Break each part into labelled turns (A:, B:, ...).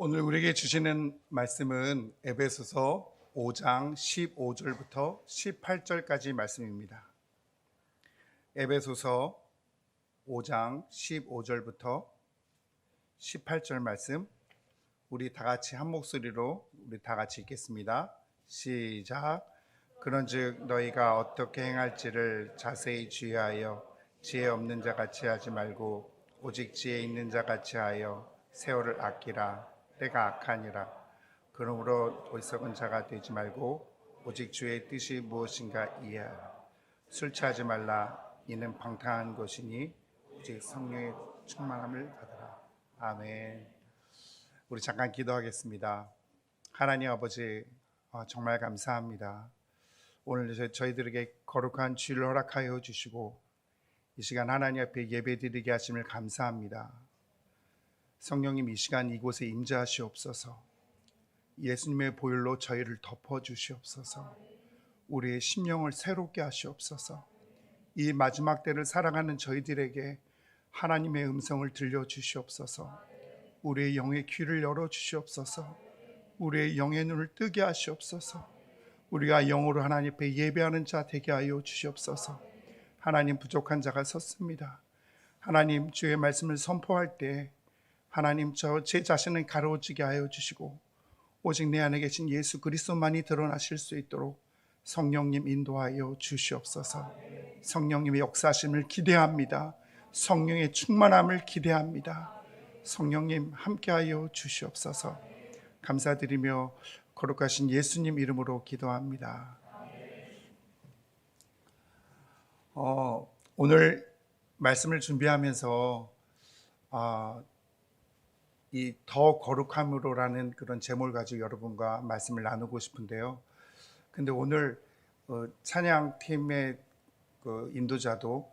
A: 오늘 우리에게 주시는 말씀은 에베소서 5장 15절부터 18절까지 말씀입니다. 에베소서 5장 15절부터 18절 말씀, 우리 다 같이 한 목소리로 우리 다 같이 읽겠습니다. 시작. 그런즉 너희가 어떻게 행할지를 자세히 주의하여 지혜 없는 자 같이 하지 말고 오직 지혜 있는 자 같이 하여 세월을 아끼라. 때가 악하니라. 그러므로 어리석은 자가 되지 말고 오직 주의 뜻이 무엇인가 이해하라. 술 취하지 말라. 이는 방탕한 것이니 오직 성령의 충만함을 받으라. 아멘. 우리 잠깐 기도하겠습니다. 하나님 아버지, 정말 감사합니다. 오늘 저희들에게 거룩한 주일을 허락하여 주시고 이 시간 하나님 앞에 예배드리게 하심을 감사합니다. 성령님, 이 시간 이곳에 임재하시옵소서. 예수님의 보혈로 저희를 덮어주시옵소서. 우리의 심령을 새롭게 하시옵소서. 이 마지막 때를 살아가는 저희들에게 하나님의 음성을 들려주시옵소서. 우리의 영의 귀를 열어주시옵소서. 우리의 영의 눈을 뜨게 하시옵소서. 우리가 영으로 하나님 앞에 예배하는 자 되게 하여 주시옵소서. 하나님, 부족한 자가 섰습니다. 하나님, 주의 말씀을 선포할 때 하나님, 제 자신을 가로지게 하여 주시고 오직 내 안에 계신 예수 그리스도만이 드러나실 수 있도록 성령님 인도하여 주시옵소서. 성령님의 역사하심을 기대합니다. 성령의 충만함을 기대합니다. 성령님 함께하여 주시옵소서. 감사드리며 거룩하신 예수님 이름으로 기도합니다. 오늘 말씀을 준비하면서 이 더 거룩함으로라는 그런 제목을 가지고 여러분과 말씀을 나누고 싶은데요. 근데 오늘 찬양팀의 인도자도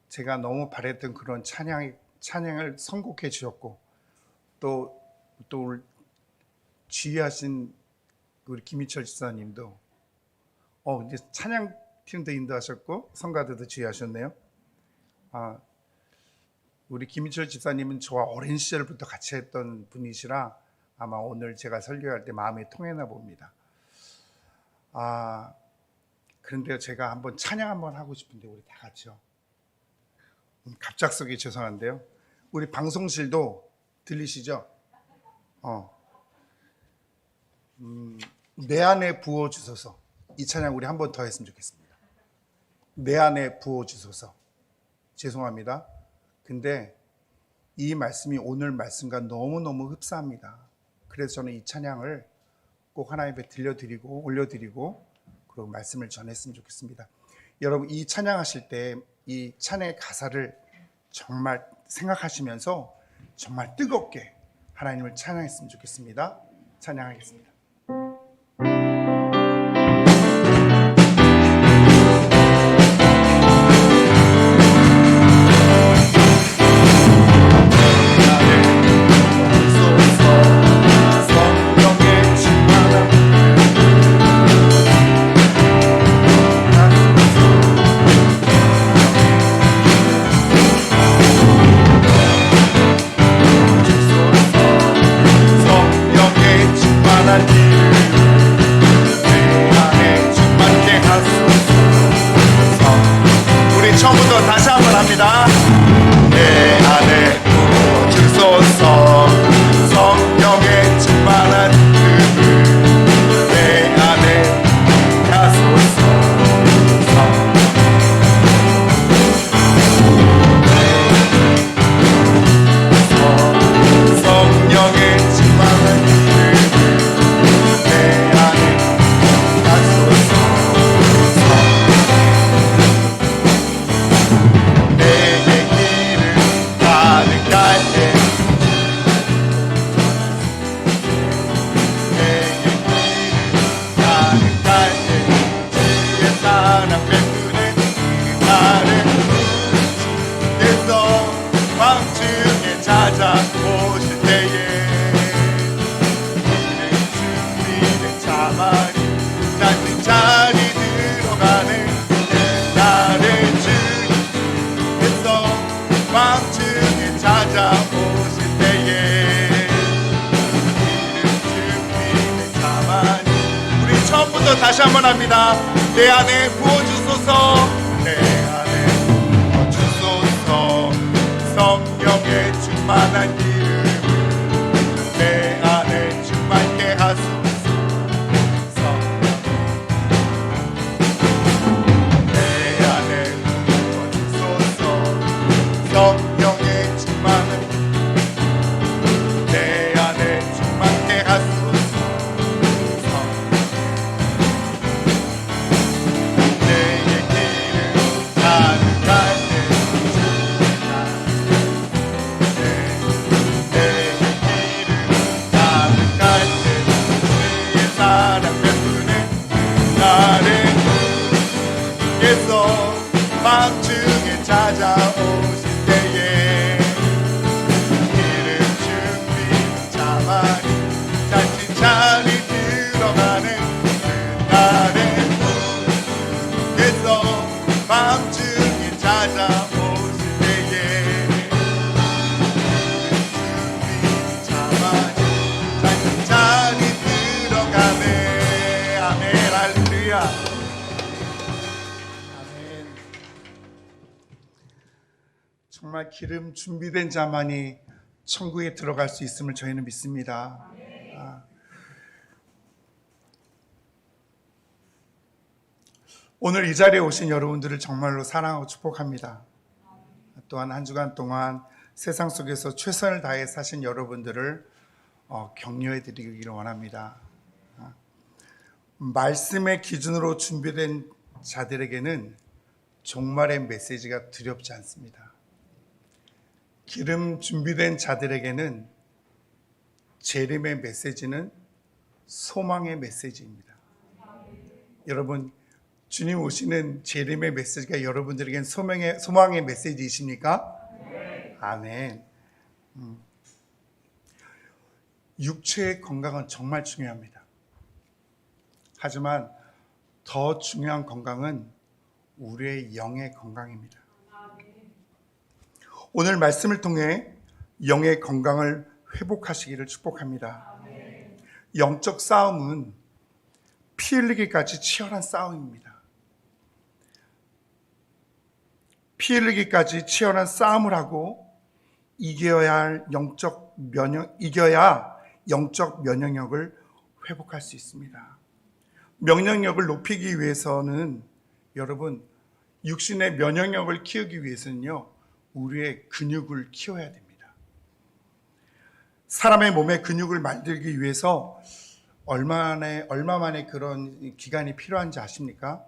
A: 제가 너무 바랬던 그런 찬양을 선곡해 주셨고 또 지휘하신 우리 김희철 집사님도 이제 찬양팀도 인도하셨고 성가대도 지휘하셨네요. 우리 김희철 집사님은 저와 어린 시절부터 같이 했던 분이시라 아마 오늘 제가 설교할 때 마음에 통했나 봅니다. 그런데 제가 한번 찬양 한번 하고 싶은데 우리 다 같이요. 갑작스럽게 죄송한데요. 우리 방송실도 들리시죠? 내 안에 부어주소서. 이 찬양 우리 한 번 더 했으면 좋겠습니다. 내 안에 부어주소서. 죄송합니다. 근데 이 말씀이 오늘 말씀과 너무너무 흡사합니다. 그래서 저는 이 찬양을 꼭 하나님 앞에 들려드리고 올려드리고 그리고 말씀을 전했으면 좋겠습니다. 여러분, 이 찬양하실 때 이 찬양의 가사를 정말 생각하시면서 정말 뜨겁게 하나님을 찬양했으면 좋겠습니다. 찬양하겠습니다. 주소서. 다시 한번 합니다. 내 안에 부어주소서. 내 안에 부어주소서. 성령의 충만한 기름 내 안에 충만케 하소서. 내 안에 부어주소서. 성령의 충만한 내 안에 충만케 하소서. 밤중에 찾아오실 때에 기름 준비 자만이 잔치잔이 들어가는 그날에 주께서 밤중에 찾아오실 때에 기름 준비 자만이 잔치잔이 들어가네. 아멘. 할렐루야. 정말 기름 준비된 자만이 천국에 들어갈 수 있음을 저희는 믿습니다. 오늘 이 자리에 오신 여러분들을 정말로 사랑하고 축복합니다. 또한 한 주간 동안 세상 속에서 최선을 다해 사신 여러분들을 격려해 드리기를 원합니다. 말씀의 기준으로 준비된 자들에게는 종말의 메시지가 두렵지 않습니다. 기름 준비된 자들에게는 재림의 메시지는 소망의 메시지입니다. 여러분, 주님 오시는 재림의 메시지가 여러분들에겐 소망의 메시지이십니까? 네. 아멘. 육체의 건강은 정말 중요합니다. 하지만 더 중요한 건강은 우리의 영의 건강입니다. 오늘 말씀을 통해 영의 건강을 회복하시기를 축복합니다. 영적 싸움은 피 흘리기까지 치열한 싸움입니다. 피 흘리기까지 치열한 싸움을 하고 이겨야 영적 면역력을 회복할 수 있습니다. 면역력을 높이기 위해서는 여러분, 육신의 면역력을 키우기 위해서는요, 우리의 근육을 키워야 됩니다. 사람의 몸에 근육을 만들기 위해서 얼마만에 그런 기간이 필요한지 아십니까?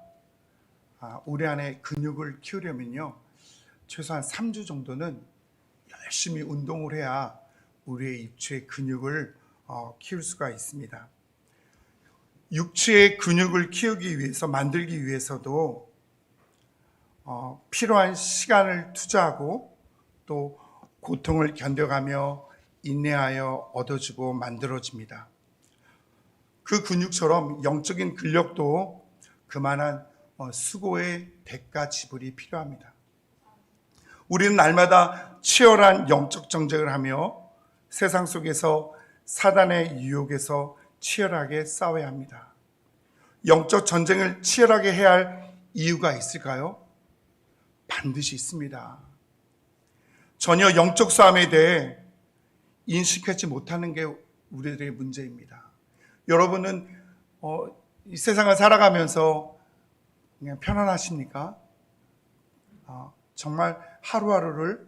A: 우리 안에 근육을 키우려면요, 최소한 3주 정도는 열심히 운동을 해야 우리의 육체의 근육을 키울 수가 있습니다. 육체의 근육을 키우기 위해서, 만들기 위해서도 필요한 시간을 투자하고 또 고통을 견뎌가며 인내하여 얻어지고 만들어집니다. 그 근육처럼 영적인 근력도 그만한 수고의 대가 지불이 필요합니다. 우리는 날마다 치열한 영적 정쟁을 하며 세상 속에서 사단의 유혹에서 치열하게 싸워야 합니다. 영적 전쟁을 치열하게 해야 할 이유가 있을까요? 반드시 있습니다. 전혀 영적 싸움에 대해 인식하지 못하는 게 우리들의 문제입니다. 여러분은 이 세상을 살아가면서 그냥 편안하십니까? 정말 하루하루를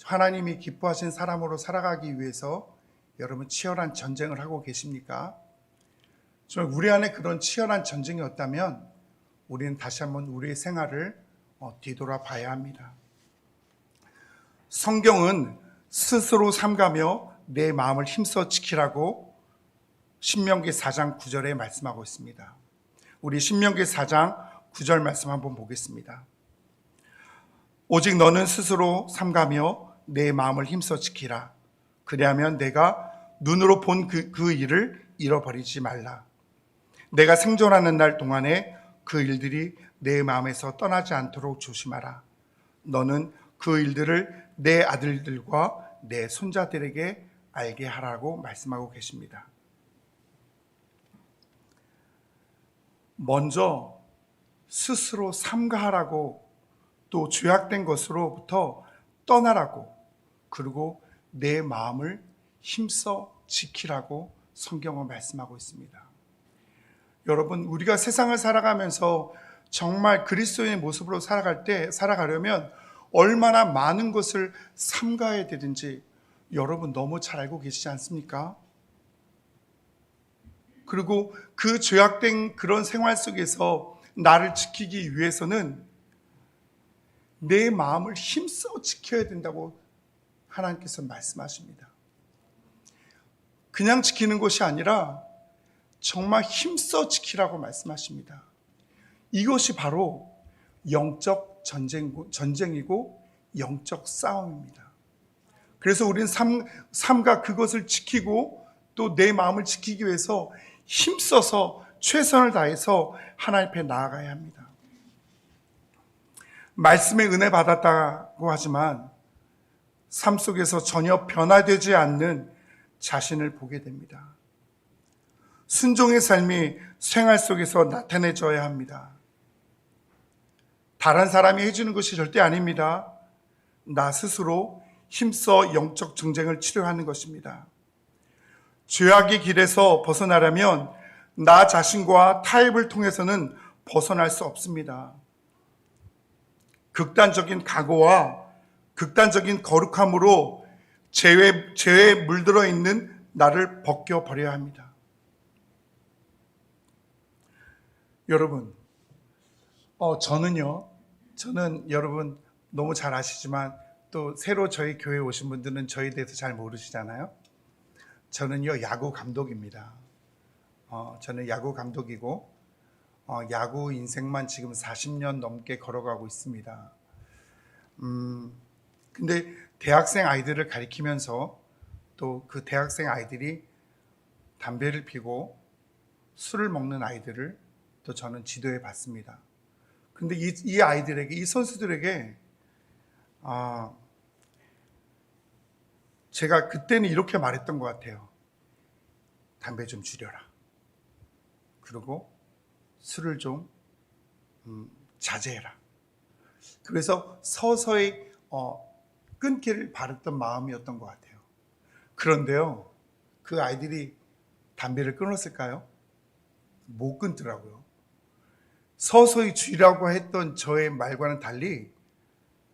A: 하나님이 기뻐하신 사람으로 살아가기 위해서 여러분 치열한 전쟁을 하고 계십니까? 정말 우리 안에 그런 치열한 전쟁이 없다면 우리는 다시 한번 우리의 생활을 뒤돌아봐야 합니다. 성경은 스스로 삼가며 내 마음을 힘써 지키라고 신명기 4장 9절에 말씀하고 있습니다. 우리 신명기 4장 9절 말씀 한번 보겠습니다. 오직 너는 스스로 삼가며 내 마음을 힘써 지키라. 그리하면 내가 눈으로 본 그 일을 잃어버리지 말라. 내가 생존하는 날 동안에 그 일들이 내 마음에서 떠나지 않도록 조심하라. 너는 그 일들을 내 아들들과 내 손자들에게 알게 하라고 말씀하고 계십니다. 먼저 스스로 삼가하라고, 또 죄악된 것으로부터 떠나라고, 그리고 내 마음을 힘써 지키라고 성경은 말씀하고 있습니다. 여러분, 우리가 세상을 살아가면서 정말 그리스도인의 모습으로 살아가려면 얼마나 많은 것을 삼가해야 되는지 여러분 너무 잘 알고 계시지 않습니까? 그리고 그 죄악된 그런 생활 속에서 나를 지키기 위해서는 내 마음을 힘써 지켜야 된다고 하나님께서 말씀하십니다. 그냥 지키는 것이 아니라 정말 힘써 지키라고 말씀하십니다. 이것이 바로 영적 전쟁이고 영적 싸움입니다. 그래서 우리는 삼가 그것을 지키고 또 내 마음을 지키기 위해서 힘써서 최선을 다해서 하나님 앞에 나아가야 합니다. 말씀의 은혜 받았다고 하지만 삶 속에서 전혀 변화되지 않는 자신을 보게 됩니다. 순종의 삶이 생활 속에서 나타내져야 합니다. 다른 사람이 해주는 것이 절대 아닙니다. 나 스스로 힘써 영적 전쟁을 치료하는 것입니다. 죄악의 길에서 벗어나려면 나 자신과 타협을 통해서는 벗어날 수 없습니다. 극단적인 각오와 극단적인 거룩함으로 죄에 물들어 있는 나를 벗겨버려야 합니다. 여러분, 저는 여러분 너무 잘 아시지만 또 새로 저희 교회에 오신 분들은 저희에 대해서 잘 모르시잖아요. 저는요, 야구 감독입니다. 저는 야구 감독이고 야구 인생만 지금 40년 넘게 걸어가고 있습니다. 근데 대학생 아이들을 가리키면서 또 그 대학생 아이들이 담배를 피고 술을 먹는 아이들을 또 저는 지도해 봤습니다. 근데 이 아이들에게, 이 선수들에게 제가 그때는 이렇게 말했던 것 같아요. 담배 좀 줄여라. 그리고 술을 좀 자제해라. 그래서 서서히 끊기를 바랐던 마음이었던 것 같아요. 그런데요, 그 아이들이 담배를 끊었을까요? 못 끊더라고요. 서서히 줄이라고 했던 저의 말과는 달리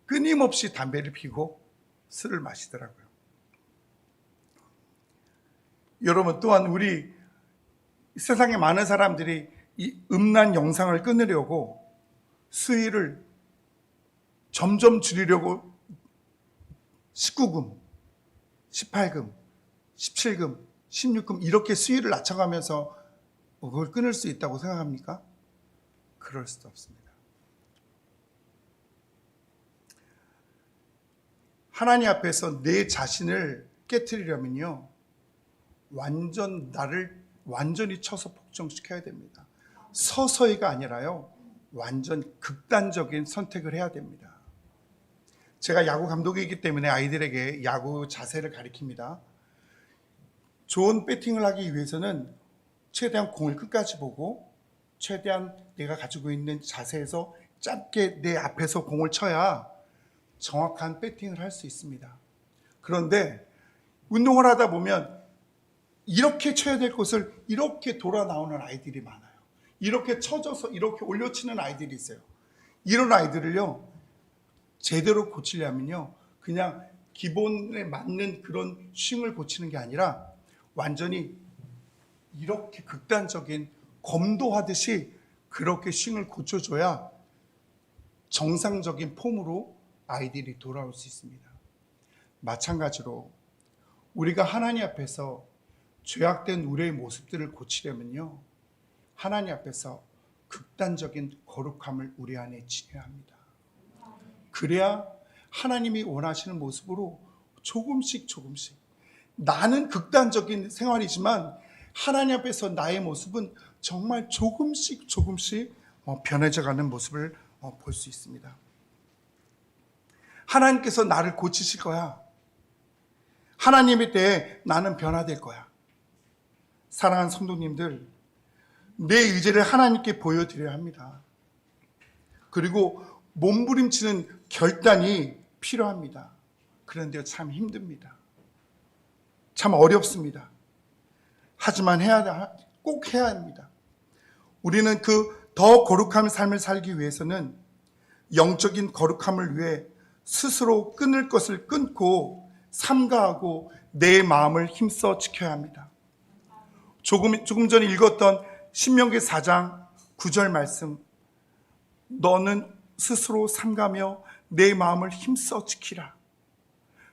A: 끊임없이 담배를 피고 술을 마시더라고요. 여러분, 또한 우리 세상에 많은 사람들이 이 음란 영상을 끊으려고 수위를 점점 줄이려고 19금, 18금, 17금, 16금 이렇게 수위를 낮춰가면서 그걸 끊을 수 있다고 생각합니까? 그럴 수도 없습니다. 하나님 앞에서 내 자신을 깨트리려면요, 나를 완전히 쳐서 폭정시켜야 됩니다. 서서히가 아니라요, 완전 극단적인 선택을 해야 됩니다. 제가 야구 감독이기 때문에 아이들에게 야구 자세를 가르칩니다. 좋은 배팅을 하기 위해서는 최대한 공을 끝까지 보고 최대한 내가 가지고 있는 자세에서 짧게 내 앞에서 공을 쳐야 정확한 배팅을 할 수 있습니다. 그런데 운동을 하다 보면 이렇게 쳐야 될 곳을 이렇게 돌아 나오는 아이들이 많아요. 이렇게 쳐져서 이렇게 올려치는 아이들이 있어요. 이런 아이들을요, 제대로 고치려면요, 그냥 기본에 맞는 그런 스윙을 고치는 게 아니라 완전히 이렇게 극단적인 검도하듯이 그렇게 스윙을 고쳐줘야 정상적인 폼으로 아이들이 돌아올 수 있습니다. 마찬가지로 우리가 하나님 앞에서 죄악된 우리의 모습들을 고치려면요, 하나님 앞에서 극단적인 거룩함을 우리 안에 지녀야 합니다. 그래야 하나님이 원하시는 모습으로 조금씩 나는 극단적인 생활이지만 하나님 앞에서 나의 모습은 정말 조금씩 변해져가는 모습을 볼 수 있습니다. 하나님께서 나를 고치실 거야. 하나님에 대해 나는 변화될 거야. 사랑하는 성도님들, 내 의지를 하나님께 보여드려야 합니다. 그리고 몸부림치는 결단이 필요합니다. 그런데 참 힘듭니다. 참 어렵습니다. 하지만 꼭 해야 합니다. 우리는 그 더 거룩한 삶을 살기 위해서는 영적인 거룩함을 위해 스스로 끊을 것을 끊고 삼가하고 내 마음을 힘써 지켜야 합니다. 조금 전에 읽었던 신명기 4장 9절 말씀, 너는 스스로 삼가며 내 마음을 힘써 지키라.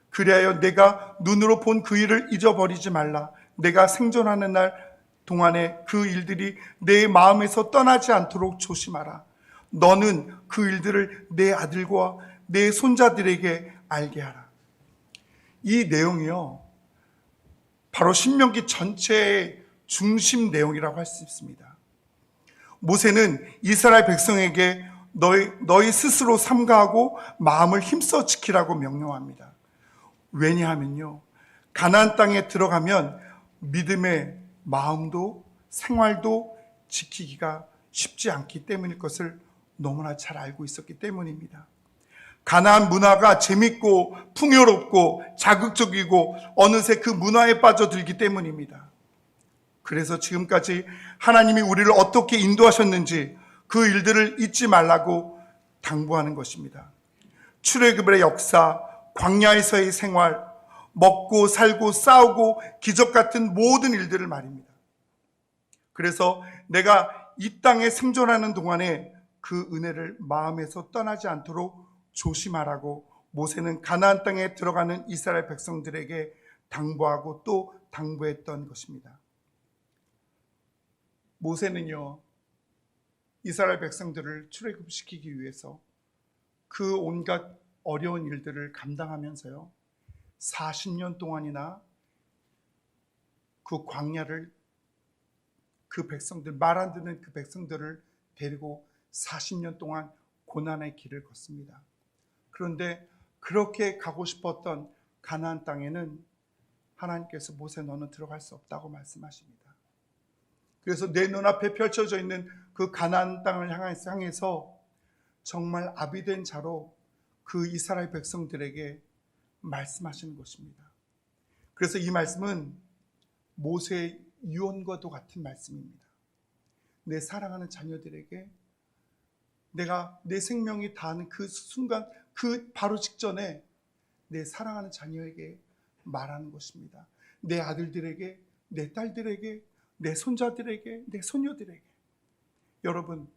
A: 그리하여 내가 눈으로 본 그 일을 잊어버리지 말라. 내가 생존하는 날 동안에 그 일들이 내 마음에서 떠나지 않도록 조심하라. 너는 그 일들을 내 아들과 내 손자들에게 알게 하라. 이 내용이요, 바로 신명기 전체의 중심 내용이라고 할 수 있습니다. 모세는 이스라엘 백성에게 너희 스스로 삼가하고 마음을 힘써 지키라고 명령합니다. 왜냐하면요, 가나안 땅에 들어가면 믿음의 마음도 생활도 지키기가 쉽지 않기 때문일 것을 너무나 잘 알고 있었기 때문입니다. 가나안 문화가 재밌고 풍요롭고 자극적이고 어느새 그 문화에 빠져들기 때문입니다. 그래서 지금까지 하나님이 우리를 어떻게 인도하셨는지 그 일들을 잊지 말라고 당부하는 것입니다. 출애굽의 역사, 광야에서의 생활, 먹고 살고 싸우고 기적 같은 모든 일들을 말입니다. 그래서 내가 이 땅에 생존하는 동안에 그 은혜를 마음에서 떠나지 않도록 조심하라고 모세는 가나안 땅에 들어가는 이스라엘 백성들에게 당부하고 또 당부했던 것입니다. 모세는요, 이스라엘 백성들을 출애굽시키기 위해서 그 온갖 어려운 일들을 감당하면서요, 40년 동안이나 그 광야를 그 백성들, 말 안 듣는 그 백성들을 데리고 40년 동안 고난의 길을 걷습니다. 그런데 그렇게 가고 싶었던 가나안 땅에는 하나님께서 모세, 너는 들어갈 수 없다고 말씀하십니다. 그래서 내 눈앞에 펼쳐져 있는 그 가나안 땅을 향해서 정말 아비된 자로 그 이스라엘 백성들에게 말씀하시는 것입니다. 그래서 이 말씀은 모세의 유언과도 같은 말씀입니다. 내 사랑하는 자녀들에게 내가 내 생명이 다하는 그 순간, 그 바로 직전에 내 사랑하는 자녀에게 말하는 것입니다. 내 아들들에게, 내 딸들에게, 내 손자들에게, 내 손녀들에게. 여러분,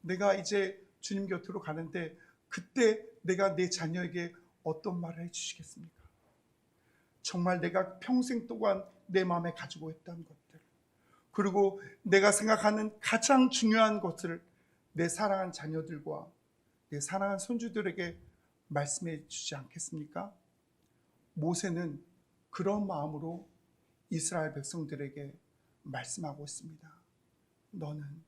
A: 내가 이제 주님 곁으로 가는데 그때 내가 내 자녀에게 어떤 말을 해주시겠습니까? 정말 내가 평생 동안 내 마음에 가지고 있던 것들, 그리고 내가 생각하는 가장 중요한 것을 내 사랑하는 자녀들과 내 사랑하는 손주들에게 말씀해 주지 않겠습니까? 모세는 그런 마음으로 이스라엘 백성들에게 말씀하고 있습니다. 너는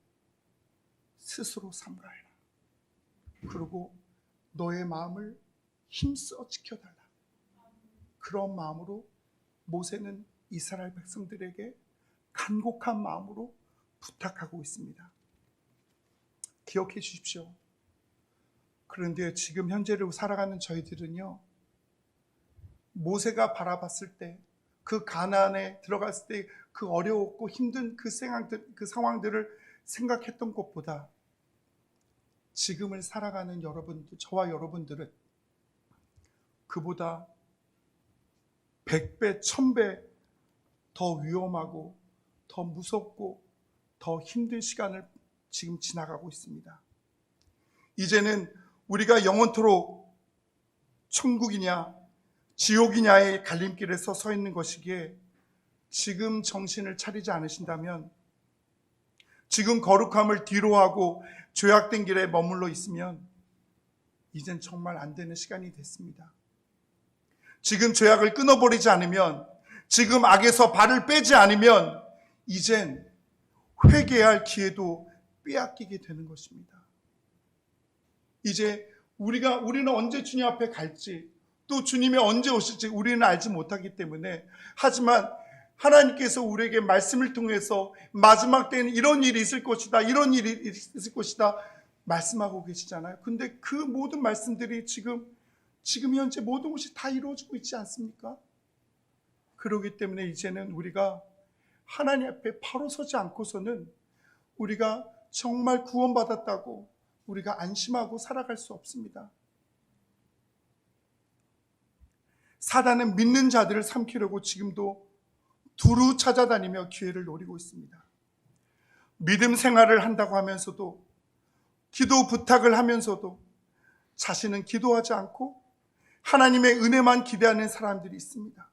A: 스스로 삼가해라. 그리고 너의 마음을 힘써 지켜달라. 그런 마음으로 모세는 이스라엘 백성들에게 간곡한 마음으로 부탁하고 있습니다. 기억해 주십시오. 그런데 지금 현재를 살아가는 저희들은요, 모세가 바라봤을 때, 그 가나안에 들어갔을 때 그 어려웠고 힘든 그 상황들을 생각했던 것보다 지금을 살아가는 여러분들, 저와 여러분들은 그보다 100배, 1000배 더 위험하고 더 무섭고 더 힘든 시간을 지금 지나가고 있습니다. 이제는 우리가 영원토록 천국이냐 지옥이냐의 갈림길에 서 있는 것이기에 지금 정신을 차리지 않으신다면, 지금 거룩함을 뒤로하고 죄악된 길에 머물러 있으면 이젠 정말 안 되는 시간이 됐습니다. 지금 죄악을 끊어버리지 않으면, 지금 악에서 발을 빼지 않으면 이젠 회개할 기회도 빼앗기게 되는 것입니다. 이제 우리는 언제 주님 앞에 갈지, 또 주님이 언제 오실지 우리는 알지 못하기 때문에, 하지만 하나님께서 우리에게 말씀을 통해서 마지막 때는 이런 일이 있을 것이다, 이런 일이 있을 것이다 말씀하고 계시잖아요. 근데 그 모든 말씀들이 지금 현재 모든 것이 다 이루어지고 있지 않습니까? 그렇기 때문에 이제는 우리가 하나님 앞에 바로 서지 않고서는 우리가 정말 구원받았다고 우리가 안심하고 살아갈 수 없습니다. 사단은 믿는 자들을 삼키려고 지금도 두루 찾아다니며 기회를 노리고 있습니다. 믿음 생활을 한다고 하면서도, 기도 부탁을 하면서도 자신은 기도하지 않고 하나님의 은혜만 기대하는 사람들이 있습니다.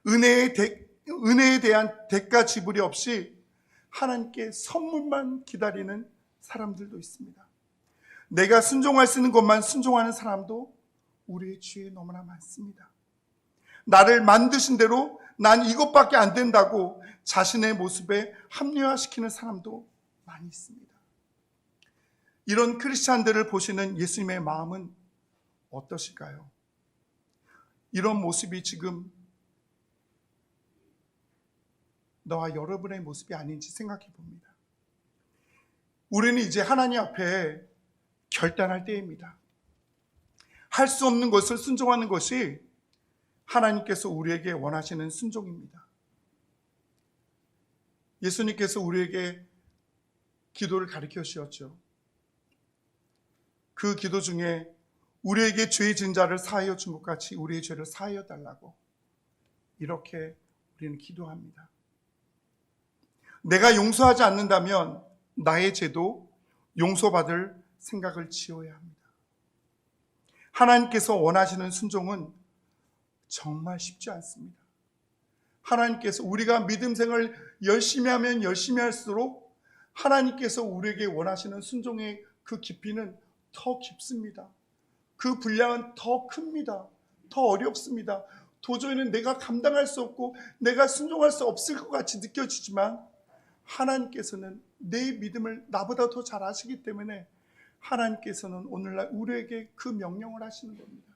A: 은혜에 대한 대가 지불이 없이 하나님께 선물만 기다리는 사람들도 있습니다. 내가 순종할 수 있는 것만 순종하는 사람도 우리의 주위에 너무나 많습니다. 나를 만드신 대로 난 이것밖에 안 된다고 자신의 모습에 합리화시키는 사람도 많이 있습니다. 이런 크리스찬들을 보시는 예수님의 마음은 어떠실까요? 이런 모습이 지금 너와 여러분의 모습이 아닌지 생각해 봅니다. 우리는 이제 하나님 앞에 결단할 때입니다. 할 수 없는 것을 순종하는 것이 하나님께서 우리에게 원하시는 순종입니다. 예수님께서 우리에게 기도를 가르쳐 주셨죠. 그 기도 중에 우리에게 죄 진 자를 사하여 준 것 같이 우리의 죄를 사하여 달라고 이렇게 우리는 기도합니다. 내가 용서하지 않는다면 나의 죄도 용서받을 생각을 지어야 합니다. 하나님께서 원하시는 순종은 정말 쉽지 않습니다. 하나님께서 우리가 믿음 생활을 열심히 하면 열심히 할수록 하나님께서 우리에게 원하시는 순종의 그 깊이는 더 깊습니다. 그 분량은 더 큽니다. 더 어렵습니다. 도저히는 내가 감당할 수 없고 내가 순종할 수 없을 것 같이 느껴지지만 하나님께서는 내 믿음을 나보다 더 잘 아시기 때문에 하나님께서는 오늘날 우리에게 그 명령을 하시는 겁니다.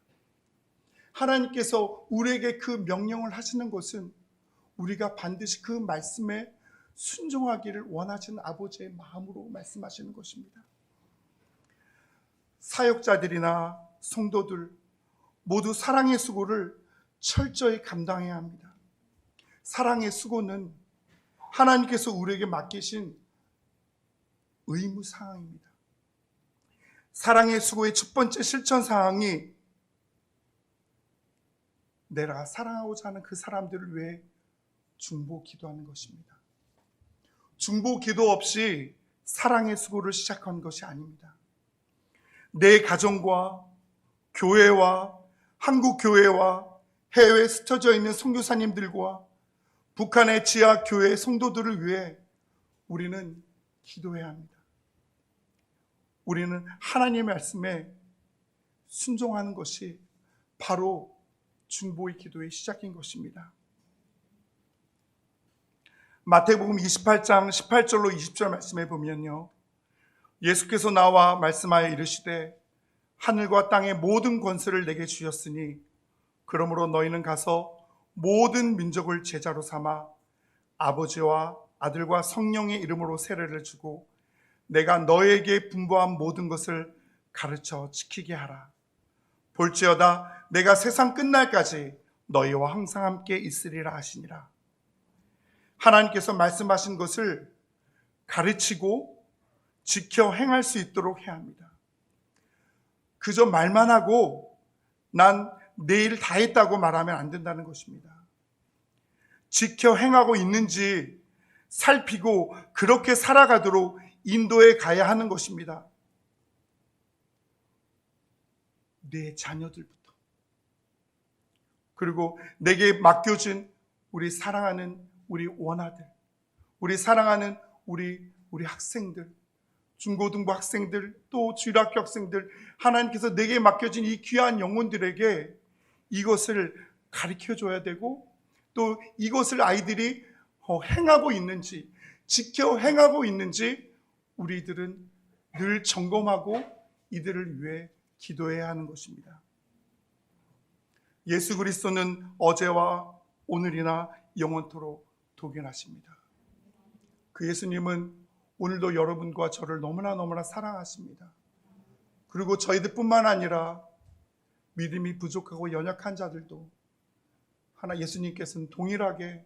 A: 하나님께서 우리에게 그 명령을 하시는 것은 우리가 반드시 그 말씀에 순종하기를 원하시는 아버지의 마음으로 말씀하시는 것입니다. 사역자들이나 성도들 모두 사랑의 수고를 철저히 감당해야 합니다. 사랑의 수고는 하나님께서 우리에게 맡기신 의무사항입니다. 사랑의 수고의 첫 번째 실천사항이 내가 사랑하고자 하는 그 사람들을 위해 중보 기도하는 것입니다. 중보 기도 없이 사랑의 수고를 시작한 것이 아닙니다. 내 가정과 교회와 한국 교회와 해외에 스쳐져 있는 선교사님들과 북한의 지하 교회 성도들을 위해 우리는 기도해야 합니다. 우리는 하나님의 말씀에 순종하는 것이 바로 중보의 기도의 시작인 것입니다. 마태복음 28장 18절로 20절 말씀에 보면요, 예수께서 나와 말씀하여 이르시되 하늘과 땅의 모든 권세를 내게 주셨으니 그러므로 너희는 가서 모든 민족을 제자로 삼아 아버지와 아들과 성령의 이름으로 세례를 주고 내가 너에게 분부한 모든 것을 가르쳐 지키게 하라. 볼지어다 내가 세상 끝날까지 너희와 항상 함께 있으리라 하시니라. 하나님께서 말씀하신 것을 가르치고 지켜 행할 수 있도록 해야 합니다. 그저 말만 하고 난 내일 다 했다고 말하면 안 된다는 것입니다. 지켜 행하고 있는지 살피고 그렇게 살아가도록 인도해 가야 하는 것입니다. 내 자녀들부터, 그리고 내게 맡겨진 우리 사랑하는 우리 원아들, 우리 사랑하는 우리 학생들, 중고등부 학생들, 또 주일학교 학생들, 하나님께서 내게 맡겨진 이 귀한 영혼들에게 이것을 가르쳐줘야 되고 또 이것을 아이들이 행하고 있는지, 지켜 행하고 있는지 우리들은 늘 점검하고 이들을 위해 기도해야 하는 것입니다. 예수 그리스도는 어제와 오늘이나 영원토록 독연하십니다. 그 예수님은 오늘도 여러분과 저를 너무나 사랑하십니다. 그리고 저희들뿐만 아니라 믿음이 부족하고 연약한 자들도 예수님께서는 동일하게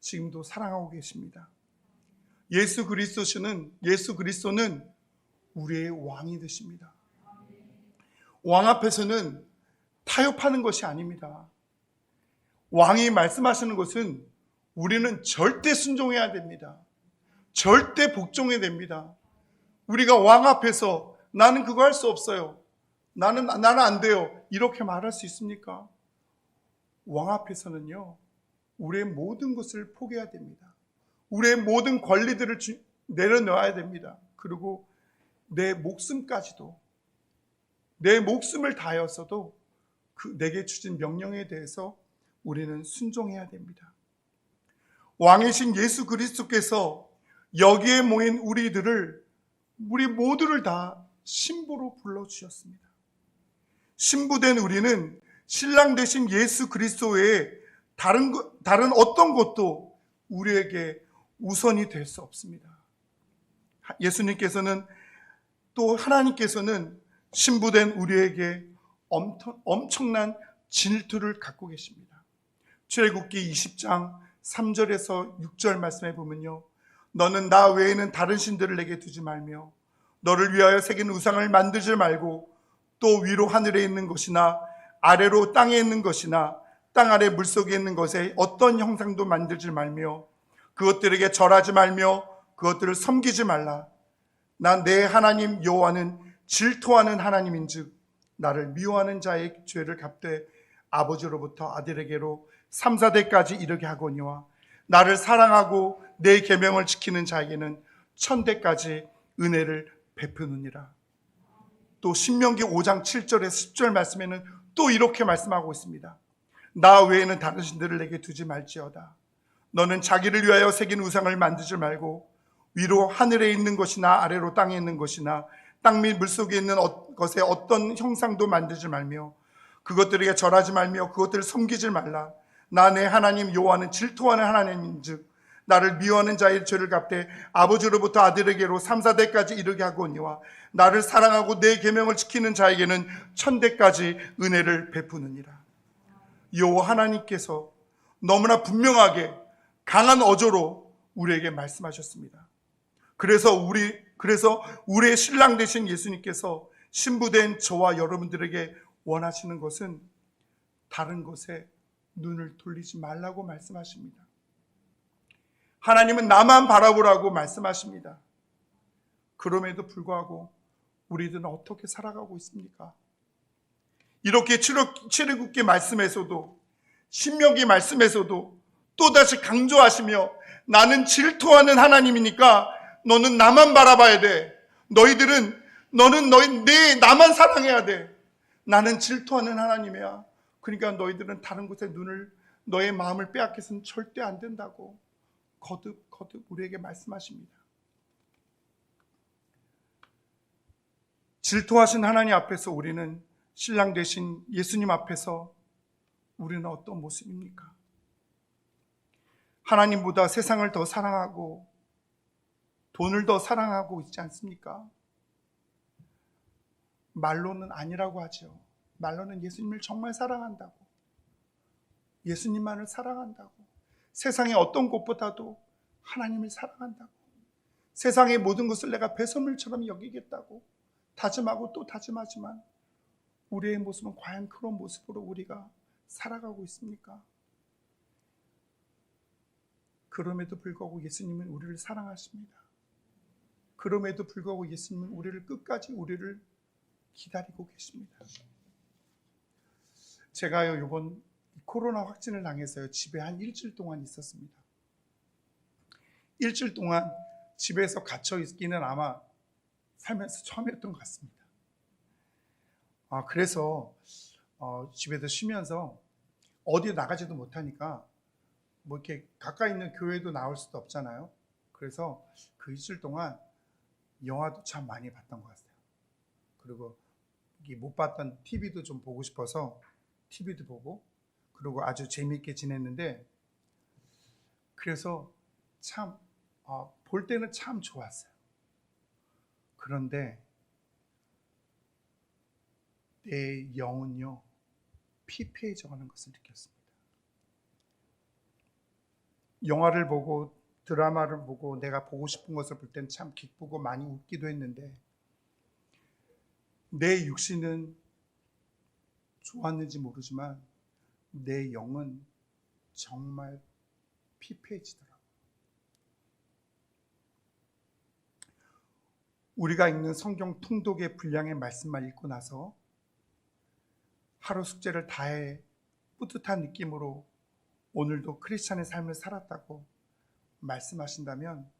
A: 지금도 사랑하고 계십니다. 예수 그리스도는 우리의 왕이 되십니다. 왕 앞에서는 타협하는 것이 아닙니다. 왕이 말씀하시는 것은 우리는 절대 순종해야 됩니다. 절대 복종해야 됩니다. 우리가 왕 앞에서 나는 그거 할 수 없어요. 나는 안 돼요. 이렇게 말할 수 있습니까? 왕 앞에서는요, 우리의 모든 것을 포기해야 됩니다. 우리의 모든 권리들을 내려놓아야 됩니다. 그리고 내 목숨까지도, 내 목숨을 다하여서도 내게 주신 명령에 대해서 우리는 순종해야 됩니다. 왕이신 예수 그리스도께서 여기에 모인 우리 모두를 다 신부로 불러주셨습니다. 신부된 우리는 신랑 되신 예수 그리스도 외에 다른 어떤 것도 우리에게 우선이 될 수 없습니다. 예수님께서는 또 하나님께서는 신부된 우리에게 엄청난 질투를 갖고 계십니다. 출애굽기 20장 3절에서 6절 말씀해 보면요, 너는 나 외에는 다른 신들을 내게 두지 말며 너를 위하여 새긴 우상을 만들지 말고 또 위로 하늘에 있는 것이나 아래로 땅에 있는 것이나 땅 아래 물속에 있는 것에 어떤 형상도 만들지 말며 그것들에게 절하지 말며 그것들을 섬기지 말라. 난 내 하나님 여호와는 질투하는 하나님인즉 나를 미워하는 자의 죄를 갚되 아버지로부터 아들에게로 3, 4대까지 이르게 하거니와 나를 사랑하고 내 계명을 지키는 자에게는 1000대까지 은혜를 베푸느니라. 또 신명기 5장 7절에서 10절 말씀에는 또 이렇게 말씀하고 있습니다. 나 외에는 다른 신들을 내게 두지 말지어다. 너는 자기를 위하여 새긴 우상을 만들지 말고 위로 하늘에 있는 것이나 아래로 땅에 있는 것이나 땅 및 물속에 있는 것에 어떤 형상도 만들지 말며 그것들에게 절하지 말며 그것들을 섬기지 말라. 나 내 하나님 여호와는 질투하는 하나님인즉 나를 미워하는 자의 죄를 갚되 아버지로부터 아들에게로 3, 4대까지 이르게 하거니와 나를 사랑하고 내 계명을 지키는 자에게는 1000대까지 은혜를 베푸느니라. 여호와 하나님께서 너무나 분명하게 강한 어조로 우리에게 말씀하셨습니다. 그래서 우리의 신랑 되신 예수님께서 신부된 저와 여러분들에게 원하시는 것은 다른 것에 눈을 돌리지 말라고 말씀하십니다. 하나님은 나만 바라보라고 말씀하십니다. 그럼에도 불구하고 우리들은 어떻게 살아가고 있습니까? 이렇게 출애굽기 말씀에서도 신명기 말씀에서도 또다시 강조하시며 나는 질투하는 하나님이니까 너는 나만 바라봐야 돼. 너는 나만 사랑해야 돼. 나는 질투하는 하나님이야. 그러니까 너희들은 다른 곳에 너의 마음을 빼앗겨서는 절대 안 된다고 거듭 우리에게 말씀하십니다. 질투하신 하나님 앞에서 우리는 신랑 되신 예수님 앞에서 우리는 어떤 모습입니까? 하나님보다 세상을 더 사랑하고 돈을 더 사랑하고 있지 않습니까? 말로는 아니라고 하죠. 말로는 예수님을 정말 사랑한다고, 예수님만을 사랑한다고, 세상의 어떤 것보다도 하나님을 사랑한다고, 세상의 모든 것을 내가 배설물처럼 여기겠다고 다짐하고 또 다짐하지만 우리의 모습은 과연 그런 모습으로 우리가 살아가고 있습니까? 그럼에도 불구하고 예수님은 우리를 사랑하십니다. 그럼에도 불구하고 예수님은 우리를 끝까지 우리를 기다리고 계십니다. 제가요 이번 코로나 확진을 당해서요 집에 한 일주일 동안 있었습니다. 일주일 동안 집에서 갇혀 있기는 아마 살면서 처음이었던 것 같습니다. 그래서 집에서 쉬면서 어디 나가지도 못하니까 뭐 이렇게 가까이 있는 교회도 나올 수도 없잖아요. 그래서 그 일주일 동안 영화도 참 많이 봤던 것 같아요. 그리고 못 봤던 TV도 좀 보고 싶어서 TV도 보고, 그리고 아주 재미있게 지냈는데 그래서 참 볼 때는 참 좋았어요. 그런데 내 영은요 피폐해져가는 것을 느꼈습니다. 영화를 보고 드라마를 보고 내가 보고 싶은 것을 볼 때는 참 기쁘고 많이 웃기도 했는데 내 육신은 좋았는지 모르지만 내 영은 정말 피폐해지더라고요. 우리가 읽는 성경 통독의 분량의 말씀만 읽고 나서 하루 숙제를 다해 뿌듯한 느낌으로 오늘도 크리스찬의 삶을 살았다고 말씀하신다면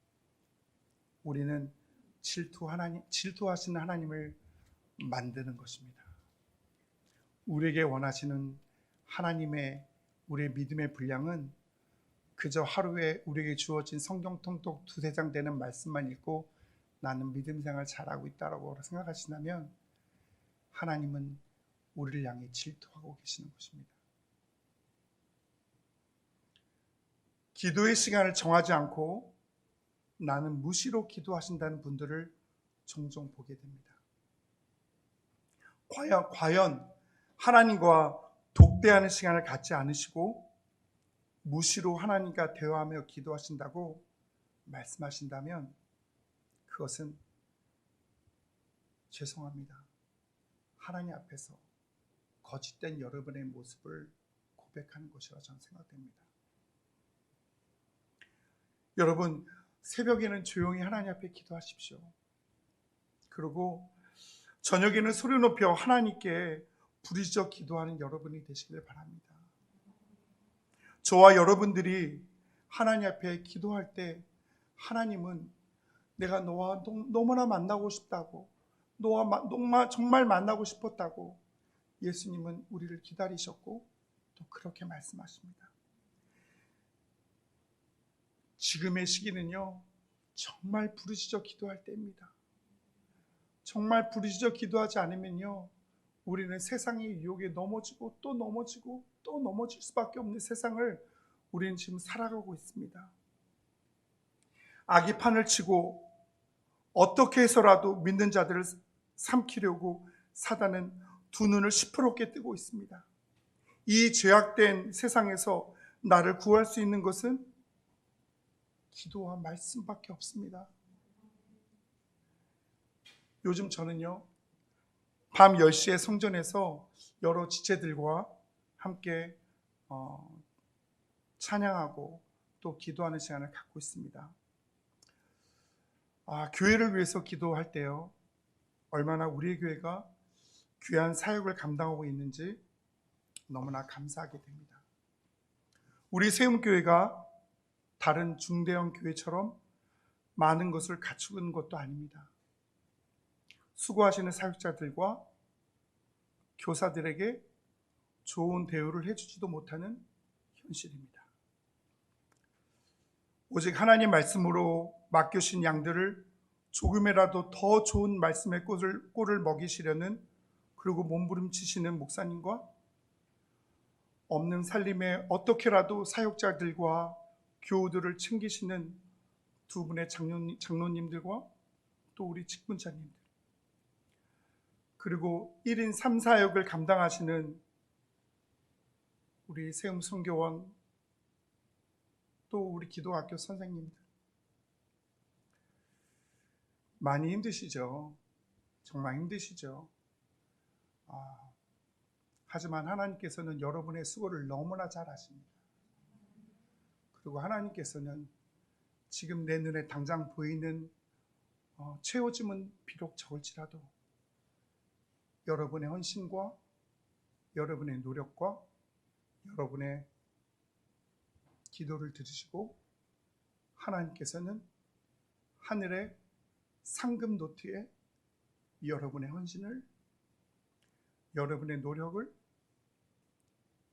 A: 우리는 질투하시는 하나님을 만드는 것입니다. 우리에게 원하시는 하나님의 우리의 믿음의 분량은 그저 하루에 우리에게 주어진 성경 통독 2-3장 되는 말씀만 읽고 나는 믿음 생활 잘하고 있다고 생각하신다면 하나님은 우리를 향해 질투하고 계시는 것입니다. 기도의 시간을 정하지 않고 나는 무시로 기도하신다는 분들을 종종 보게 됩니다. 과연 하나님과 독대하는 시간을 갖지 않으시고 무시로 하나님과 대화하며 기도하신다고 말씀하신다면 그것은 죄송합니다. 하나님 앞에서 거짓된 여러분의 모습을 고백하는 것이라고 저는 생각됩니다. 여러분, 새벽에는 조용히 하나님 앞에 기도하십시오. 그리고 저녁에는 소리 높여 하나님께 부르짖어 기도하는 여러분이 되시길 바랍니다. 저와 여러분들이 하나님 앞에 기도할 때 하나님은 내가 너와 너무나 만나고 싶다고, 너와 정말 만나고 싶었다고 예수님은 우리를 기다리셨고 또 그렇게 말씀하십니다. 지금의 시기는요 정말 부르짖어 기도할 때입니다. 정말 부르짖어 기도하지 않으면요 우리는 세상의 유혹에 넘어지고 또 넘어지고 또 넘어질 수밖에 없는 세상을 우리는 지금 살아가고 있습니다. 악이 판을 치고 어떻게 해서라도 믿는 자들을 삼키려고 사단은 두 눈을 시퍼렇게 뜨고 있습니다. 이 죄악된 세상에서 나를 구할 수 있는 것은 기도와 말씀밖에 없습니다. 요즘 저는요 밤 10시에 성전에서 여러 지체들과 함께 찬양하고 또 기도하는 시간을 갖고 있습니다. 교회를 위해서 기도할 때요 얼마나 우리 교회가 귀한 사역을 감당하고 있는지 너무나 감사하게 됩니다. 우리 세움교회가 다른 중대형 교회처럼 많은 것을 갖추는 것도 아닙니다. 수고하시는 사역자들과 교사들에게 좋은 대우를 해주지도 못하는 현실입니다. 오직 하나님 말씀으로 맡겨신 양들을 조금이라도 더 좋은 말씀의 꼴을 먹이시려는 그리고 몸부림치시는 목사님과 없는 살림에 어떻게라도 사역자들과 교우들을 챙기시는 두 분의 장로님들과 또 우리 직분자님들 그리고 1인 3사역을 감당하시는 우리 세움 선교원 또 우리 기도학교 선생님들 많이 힘드시죠? 정말 힘드시죠? 하지만 하나님께서는 여러분의 수고를 너무나 잘 아십니다. 그리고 하나님께서는 지금 내 눈에 당장 보이는 채워짐은 비록 적을지라도 여러분의 헌신과 여러분의 노력과 여러분의 기도를 들으시고 하나님께서는 하늘의 상금 노트에 여러분의 헌신을, 여러분의 노력을,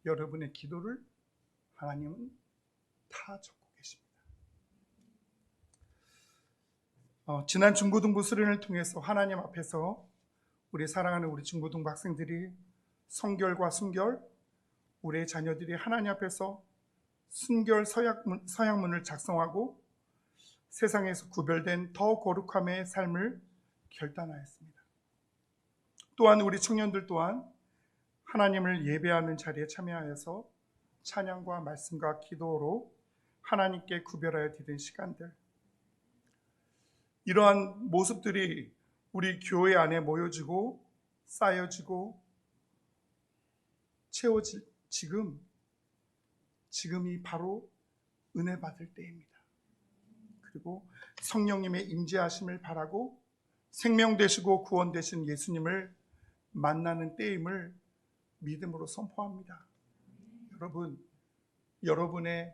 A: 여러분의 기도를 하나님은 다 적고 계십니다. 지난 중고등부 수련을 통해서 하나님 앞에서 우리 사랑하는 우리 중고등부 학생들이 성결과 순결, 우리의 자녀들이 하나님 앞에서 순결 서약문을 작성하고 세상에서 구별된 더 거룩함의 삶을 결단하였습니다. 또한 우리 청년들 또한 하나님을 예배하는 자리에 참여하여서 찬양과 말씀과 기도로 하나님께 구별하여 드리는 시간들, 이러한 모습들이 우리 교회 안에 모여지고 쌓여지고 채워질 지금이 바로 은혜 받을 때입니다. 그리고 성령님의 임재하심을 바라고 생명 되시고 구원 되신 예수님을 만나는 때임을 믿음으로 선포합니다. 여러분, 여러분의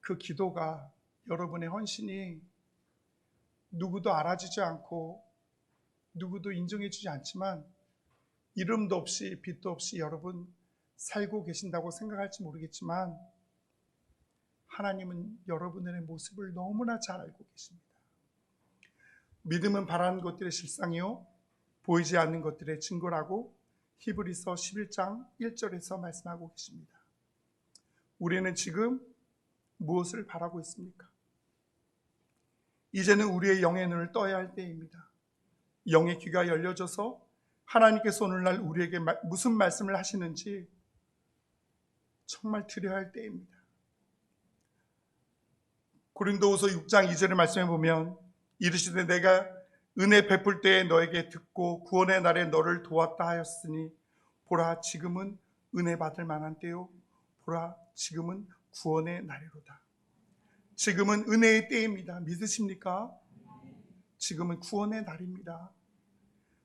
A: 그 기도가, 여러분의 헌신이 누구도 알아주지 않고 누구도 인정해주지 않지만 이름도 없이 빛도 없이 여러분 살고 계신다고 생각할지 모르겠지만 하나님은 여러분의 모습을 너무나 잘 알고 계십니다. 믿음은 바라는 것들의 실상이요 보이지 않는 것들의 증거라고 히브리서 11장 1절에서 말씀하고 계십니다. 우리는 지금 무엇을 바라고 있습니까? 이제는 우리의 영의 눈을 떠야 할 때입니다. 영의 귀가 열려져서 하나님께서 오늘날 우리에게 무슨 말씀을 하시는지 정말 들여야 할 때입니다. 고린도후서 6장 2절의 말씀에 보면 이르시되 내가 은혜 베풀 때에 너에게 듣고 구원의 날에 너를 도왔다 하였으니 보라 지금은 은혜 받을 만한 때요 보라 지금은 구원의 날이로다. 지금은 은혜의 때입니다. 믿으십니까? 지금은 구원의 날입니다.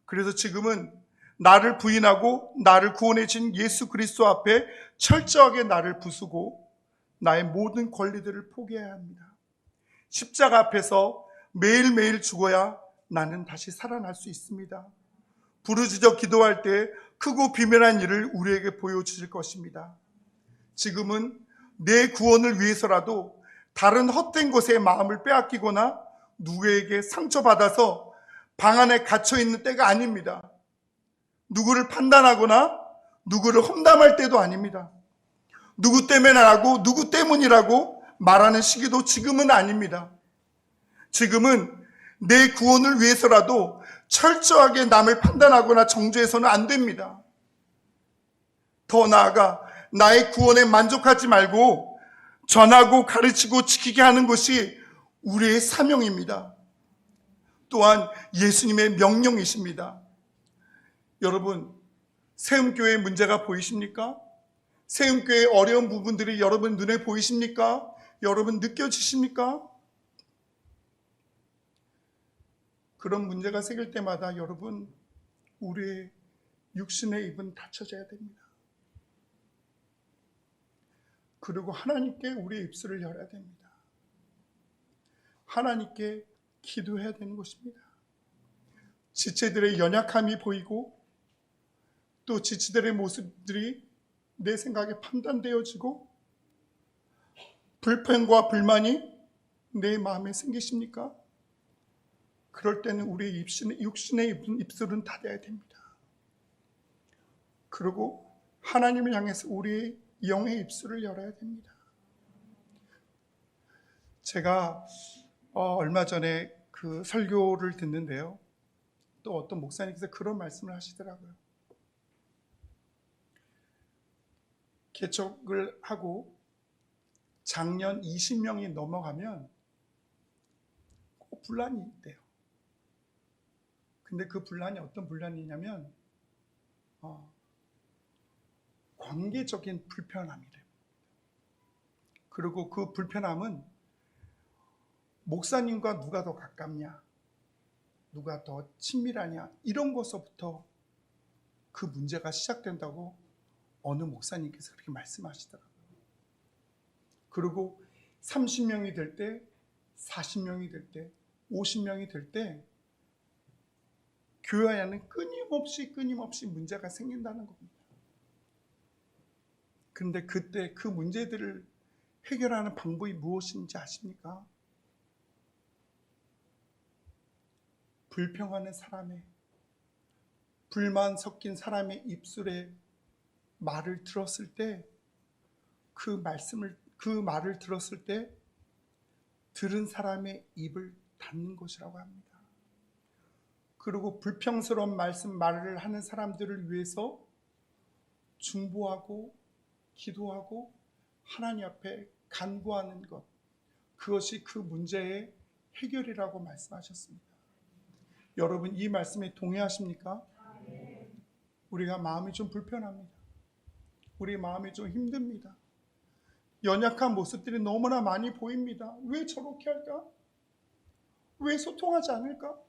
A: 그래서 지금은 나를 부인하고 나를 구원해 준 예수 그리스도 앞에 철저하게 나를 부수고 나의 모든 권리들을 포기해야 합니다. 십자가 앞에서 매일매일 죽어야 나는 다시 살아날 수 있습니다. 부르짖어 기도할 때 크고 비밀한 일을 우리에게 보여주실 것입니다. 지금은 내 구원을 위해서라도 다른 헛된 것에 마음을 빼앗기거나 누구에게 상처받아서 방 안에 갇혀있는 때가 아닙니다. 누구를 판단하거나 누구를 험담할 때도 아닙니다. 누구 때문에라고 누구 때문이라고 말하는 시기도 지금은 아닙니다. 지금은 내 구원을 위해서라도 철저하게 남을 판단하거나 정죄해서는 안 됩니다. 더 나아가 나의 구원에 만족하지 말고 전하고 가르치고 지키게 하는 것이 우리의 사명입니다. 또한 예수님의 명령이십니다. 여러분, 세움교회의 문제가 보이십니까? 세움교회의 어려운 부분들이 여러분 눈에 보이십니까? 여러분 느껴지십니까? 그런 문제가 생길 때마다 여러분 우리의 육신의 입은 닫혀져야 됩니다. 그리고 하나님께 우리의 입술을 열어야 됩니다. 하나님께 기도해야 되는 것입니다. 지체들의 연약함이 보이고 또 지체들의 모습들이 내 생각에 판단되어지고 불평과 불만이 내 마음에 생기십니까? 그럴 때는 우리의 육신의 입술은 닫아야 됩니다. 그리고 하나님을 향해서 우리의 영의 입술을 열어야 됩니다. 제가 얼마 전에 그 설교를 듣는데요. 또 어떤 목사님께서 그런 말씀을 하시더라고요. 개척을 하고 작년 20명이 넘어가면 꼭 분란이 있대요. 근데 그 분란이 어떤 분란이냐면 관계적인 불편함이래요. 그리고 그 불편함은 목사님과 누가 더 가깝냐, 누가 더 친밀하냐 이런 것서부터 그 문제가 시작된다고 어느 목사님께서 그렇게 말씀하시더라고요. 그리고 30명이 될 때, 40명이 될 때, 50명이 될 때 교회 안에는 끊임없이 문제가 생긴다는 겁니다. 그런데 그때 그 문제들을 해결하는 방법이 무엇인지 아십니까? 불평하는 사람의, 불만 섞인 사람의 입술에 말을 들었을 때 그 말씀을 그 말을 들었을 때 들은 사람의 입을 닫는 것이라고 합니다. 그리고 불평스러운 말을 하는 사람들을 위해서 중보하고 기도하고 하나님 앞에 간구하는 것, 그것이 그 문제의 해결이라고 말씀하셨습니다. 여러분, 이 말씀에 동의하십니까? 우리가 마음이 좀 불편합니다. 우리 마음이 좀 힘듭니다. 연약한 모습들이 너무나 많이 보입니다. 왜 저렇게 할까? 왜 소통하지 않을까?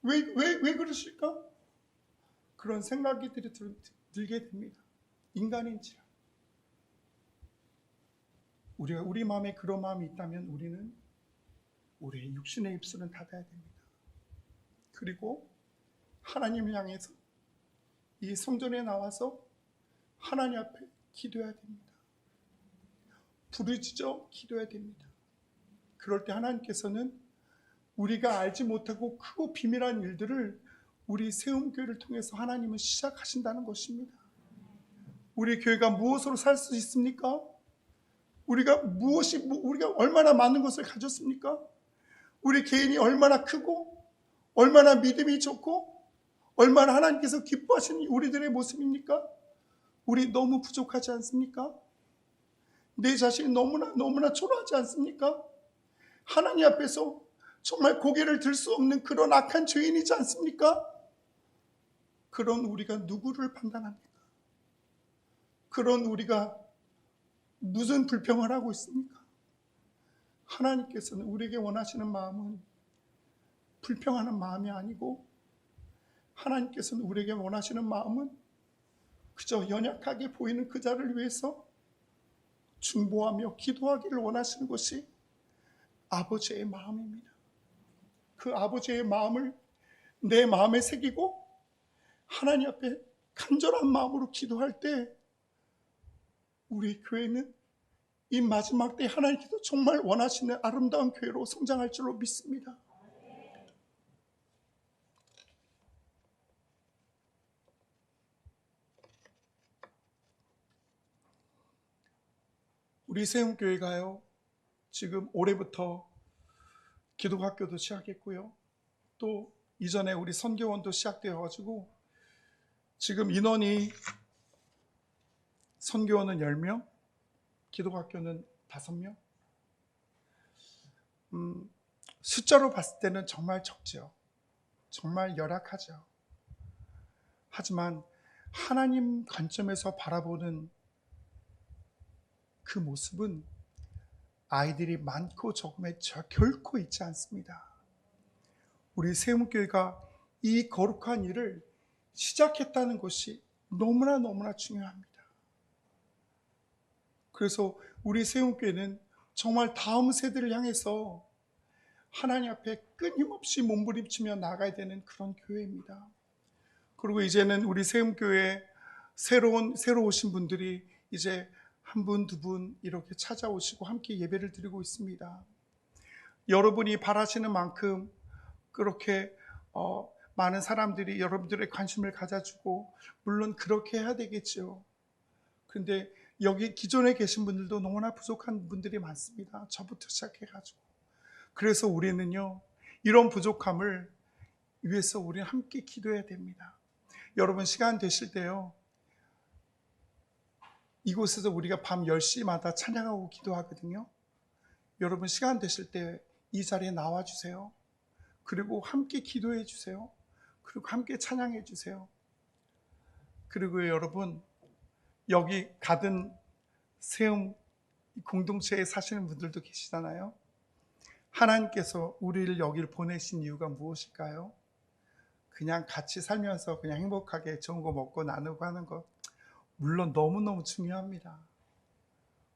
A: 왜 그러실까? 그런 생각이 들게 됩니다. 인간인지라. 우리 마음에 그런 마음이 있다면 우리는 우리의 육신의 입술은 닫아야 됩니다. 그리고 하나님을 향해서 이 성전에 나와서 하나님 앞에 기도해야 됩니다. 부르짖어 기도해야 됩니다. 그럴 때 하나님께서는 우리가 알지 못하고 크고 비밀한 일들을 우리 세움교회를 통해서 하나님은 시작하신다는 것입니다. 우리 교회가 무엇으로 살 수 있습니까? 우리가 얼마나 많은 것을 가졌습니까? 우리 개인이 얼마나 크고 얼마나 믿음이 좋고 얼마나 하나님께서 기뻐하시는 우리들의 모습입니까? 우리 너무 부족하지 않습니까? 내 자신이 너무나 초라하지 않습니까? 하나님 앞에서 정말 고개를 들 수 없는 그런 악한 죄인이지 않습니까? 그런 우리가 누구를 판단합니까? 그런 우리가 무슨 불평을 하고 있습니까? 하나님께서는 우리에게 원하시는 마음은 불평하는 마음이 아니고 하나님께서는 우리에게 원하시는 마음은 그저 연약하게 보이는 그 자를 위해서 중보하며 기도하기를 원하시는 것이 아버지의 마음입니다. 그 아버지의 마음을 내 마음에 새기고 하나님 앞에 간절한 마음으로 기도할 때 우리 교회는 이 마지막 때 하나님께서 정말 원하시는 아름다운 교회로 성장할 줄로 믿습니다. 우리 세움교회가요, 지금 올해부터 기독학교도 시작했고요, 또 이전에 우리 선교원도 시작되어가지고 지금 인원이 선교원은 10명, 기독학교는 5명. 숫자로 봤을 때는 정말 적죠. 정말 열악하죠. 하지만 하나님 관점에서 바라보는 그 모습은 아이들이 많고 적음에 결코 있지 않습니다. 우리 세움교회가 이 거룩한 일을 시작했다는 것이 너무나 중요합니다. 그래서 우리 세움교회는 정말 다음 세대를 향해서 하나님 앞에 끊임없이 몸부림치며 나가야 되는 그런 교회입니다. 그리고 이제는 우리 세움교회에 새로 오신 분들이 이제 한 분, 두 분 이렇게 찾아오시고 함께 예배를 드리고 있습니다. 여러분이 바라시는 만큼 그렇게 많은 사람들이 여러분들의 관심을 가져주고 물론 그렇게 해야 되겠죠. 그런데 여기 기존에 계신 분들도 너무나 부족한 분들이 많습니다. 저부터 시작해가지고. 그래서 우리는요, 이런 부족함을 위해서 우리는 함께 기도해야 됩니다. 여러분 시간 되실 때요, 이곳에서 우리가 밤 10시마다 찬양하고 기도하거든요. 여러분 시간 되실 때 이 자리에 나와주세요. 그리고 함께 기도해 주세요. 그리고 함께 찬양해 주세요. 그리고 여러분, 여기 가든 세움 공동체에 사시는 분들도 계시잖아요. 하나님께서 우리를 여기를 보내신 이유가 무엇일까요? 그냥 같이 살면서 그냥 행복하게 좋은 거 먹고 나누고 하는 것, 물론 너무너무 중요합니다.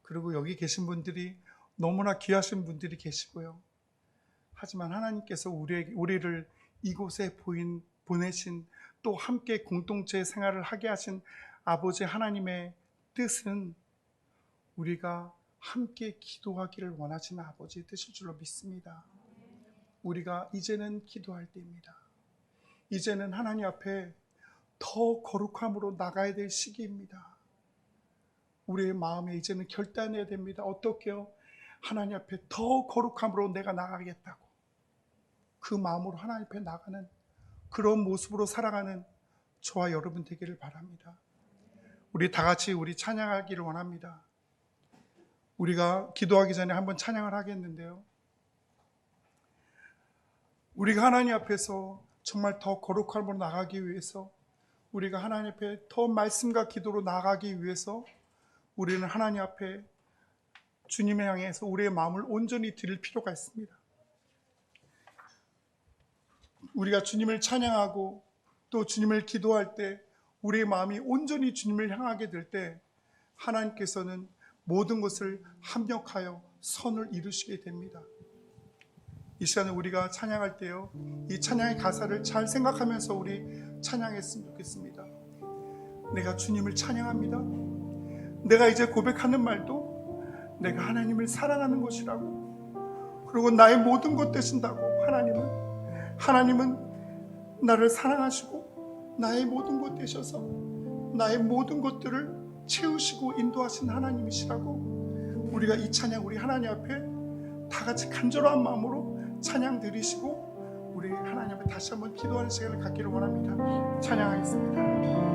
A: 그리고 여기 계신 분들이 너무나 귀하신 분들이 계시고요. 하지만 하나님께서 우리를 이곳에 보내신, 또 함께 공동체 생활을 하게 하신 아버지 하나님의 뜻은 우리가 함께 기도하기를 원하시는 아버지의 뜻일 줄로 믿습니다. 우리가 이제는 기도할 때입니다. 이제는 하나님 앞에 더 거룩함으로 나가야 될 시기입니다. 우리의 마음에 이제는 결단해야 됩니다. 어떻게요? 하나님 앞에 더 거룩함으로 내가 나가겠다고. 그 마음으로 하나님 앞에 나가는 그런 모습으로 살아가는 저와 여러분 되기를 바랍니다. 우리 다 같이 우리 찬양하기를 원합니다. 우리가 기도하기 전에 한번 찬양을 하겠는데요. 우리가 하나님 앞에서 정말 더 거룩함으로 나가기 위해서, 우리가 하나님 앞에 더 말씀과 기도로 나가기 위해서 우리는 하나님 앞에 주님을 향해서 우리의 마음을 온전히 드릴 필요가 있습니다. 우리가 주님을 찬양하고 또 주님을 기도할 때 우리의 마음이 온전히 주님을 향하게 될 때 하나님께서는 모든 것을 합력하여 선을 이루시게 됩니다. 이 시간에 우리가 찬양할 때요, 이 찬양의 가사를 잘 생각하면서 우리 찬양했으면 좋겠습니다. 내가 주님을 찬양합니다. 내가 이제 고백하는 말도 내가 하나님을 사랑하는 것이라고, 그리고 나의 모든 것 되신다고. 하나님은 나를 사랑하시고 나의 모든 것 되셔서 나의 모든 것들을 채우시고 인도하신 하나님이시라고. 우리가 이 찬양 우리 하나님 앞에 다 같이 간절한 마음으로 찬양 드리시고 우리 하나님 앞에 다시 한번 기도하는 시간을 갖기를 원합니다. 찬양하겠습니다.